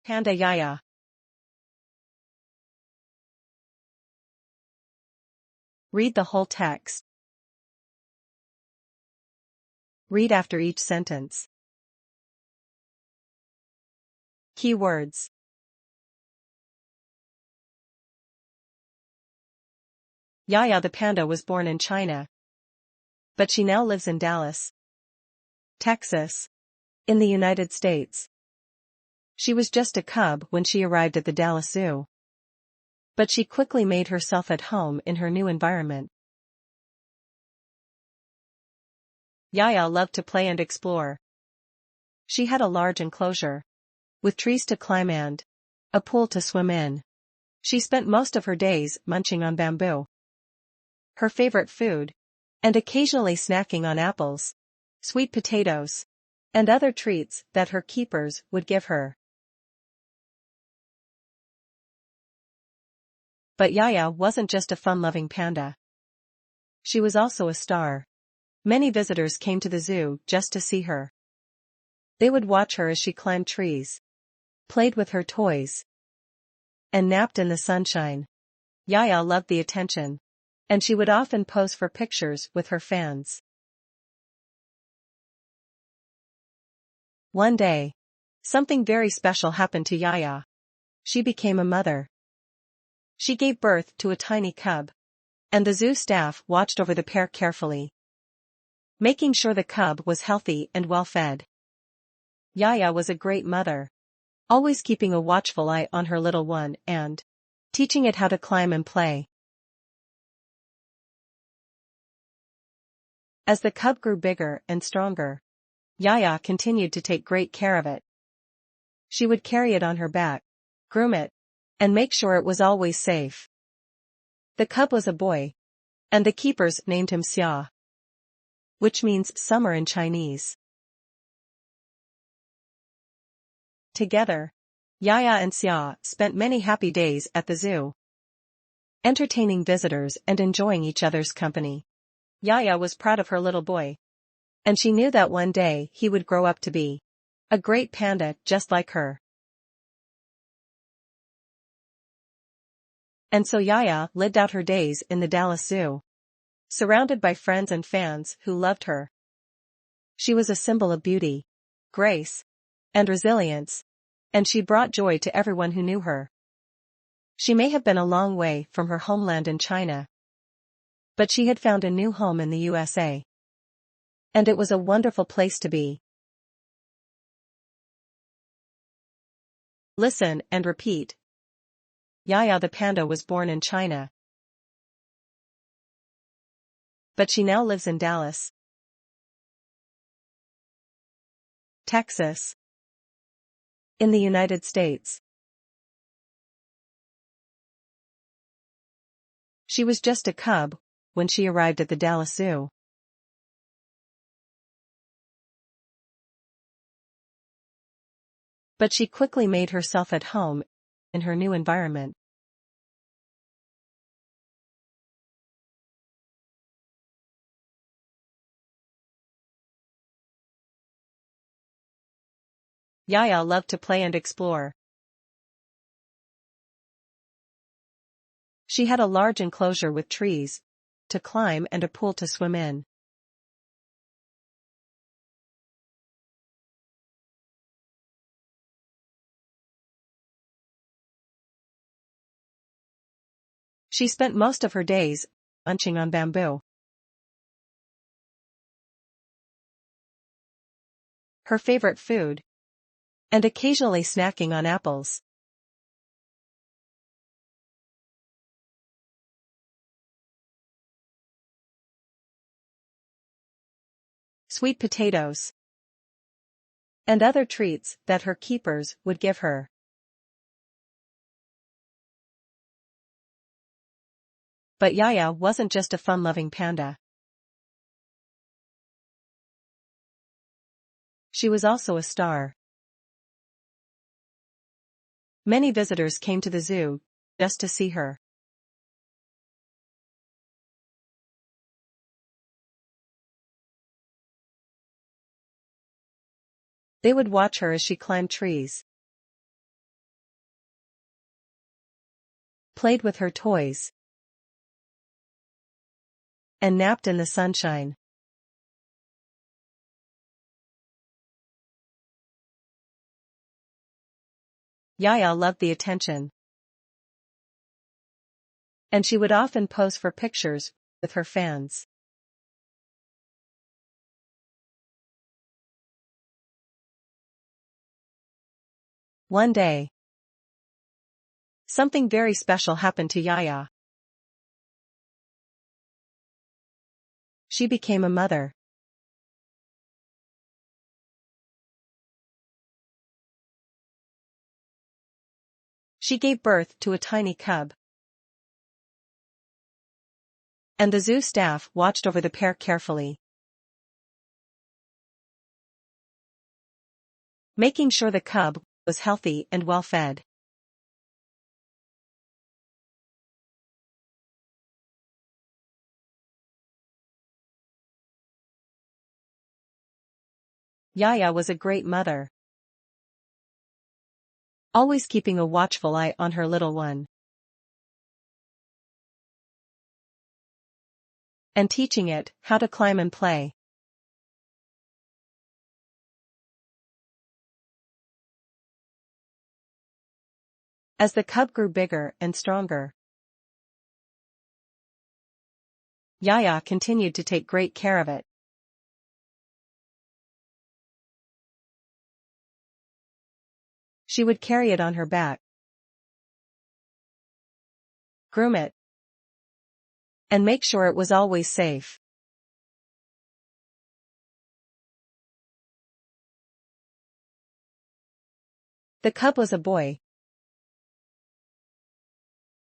Panda Yaya. Read the whole text. Read after each sentence. Keywords. Yaya the panda was born in China, but she now lives in Dallas, Texas, in the United States. She was just a cub when she arrived at the Dallas Zoo, but she quickly made herself at home in her new environment. Yaya loved to play and explore. She had a large enclosure, with trees to climb and a pool to swim in. She spent most of her days munching on bamboo, her favorite food, and occasionally snacking on apples, sweet potatoes, and other treats that her keepers would give her. But Yaya wasn't just a fun-loving panda. She was also a star. Many visitors came to the zoo just to see her. They would watch her as she climbed trees, played with her toys, and napped in the sunshine. Yaya loved the attention, and she would often pose for pictures with her fans. One day, something very special happened to Yaya. She became a mother. She gave birth to a tiny cub, and the zoo staff watched over the pair carefully, making sure the cub was healthy and well-fed. Yaya was a great mother, always keeping a watchful eye on her little one and teaching it how to climb and play. As the cub grew bigger and stronger, Yaya continued to take great care of it. She would carry it on her back, groom it, and make sure it was always safe. The cub was a boy, and the keepers named him Xia, which means summer in Chinese. Together, Yaya and Xia spent many happy days at the zoo, entertaining visitors and enjoying each other's company. Yaya was proud of her little boy, and she knew that one day he would grow up to be a great panda just like her. And so Yaya lived out her days in the Dallas Zoo, surrounded by friends and fans who loved her. She was a symbol of beauty, grace, and resilience, and she brought joy to everyone who knew her. She may have been a long way from her homeland in China, but she had found a new home in the USA. And it was a wonderful place to be. Listen and repeat. Yaya the panda was born in China, but she now lives in Dallas, Texas, in the United States. She was just a cub when she arrived at the Dallas Zoo, but she quickly made herself at home in her new environment. Yaya loved to play and explore. She had a large enclosure with trees to climb and a pool to swim in. She spent most of her days munching on bamboo, her favorite food, and occasionally snacking on apples. Sweet potatoes, and other treats that her keepers would give her. But Yaya wasn't just a fun-loving panda. She was also a star. Many visitors came to the zoo just to see her. They would watch her as she climbed trees, played with her toys, and napped in the sunshine. Yaya loved the attention, and she would often pose for pictures with her fans. One day, something very special happened to Yaya. She became a mother. She gave birth to a tiny cub, and the zoo staff watched over the pair carefully, making sure the cub was healthy and well fed. Yaya was a great mother, always keeping a watchful eye on her little one, and teaching it how to climb and play. As the cub grew bigger and stronger, Yaya continued to take great care of it. She would carry it on her back, groom it, and make sure it was always safe. The cub was a boy,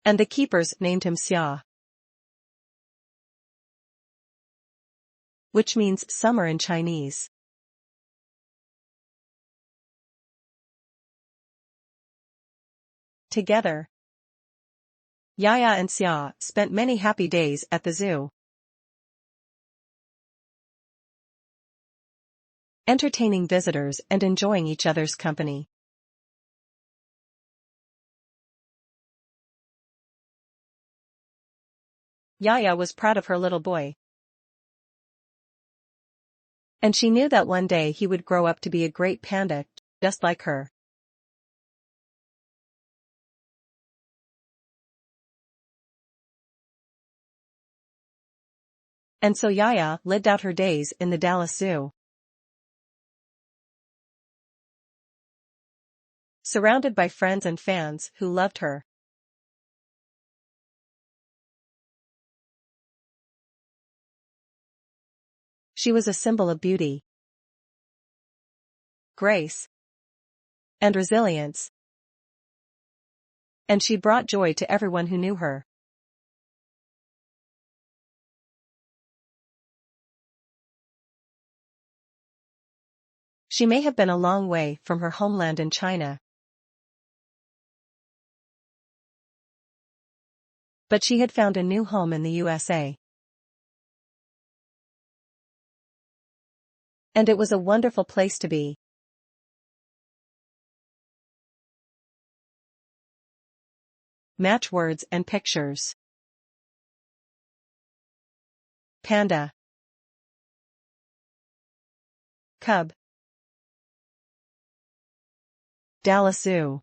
and the keepers named him Xia, which means summer in Chinese. Together, Yaya and Xia spent many happy days at the zoo, entertaining visitors and enjoying each other's company. Yaya was proud of her little boy, and she knew that one day he would grow up to be a great panda, just like her. And so Yaya lived out her days in the Dallas Zoo, surrounded by friends and fans who loved her. She was a symbol of beauty, grace, and resilience, and she brought joy to everyone who knew her. She may have been a long way from her homeland in China, but she had found a new home in the USA. And it was a wonderful place to be. Match words and pictures. Panda, cub, Dallas Zoo.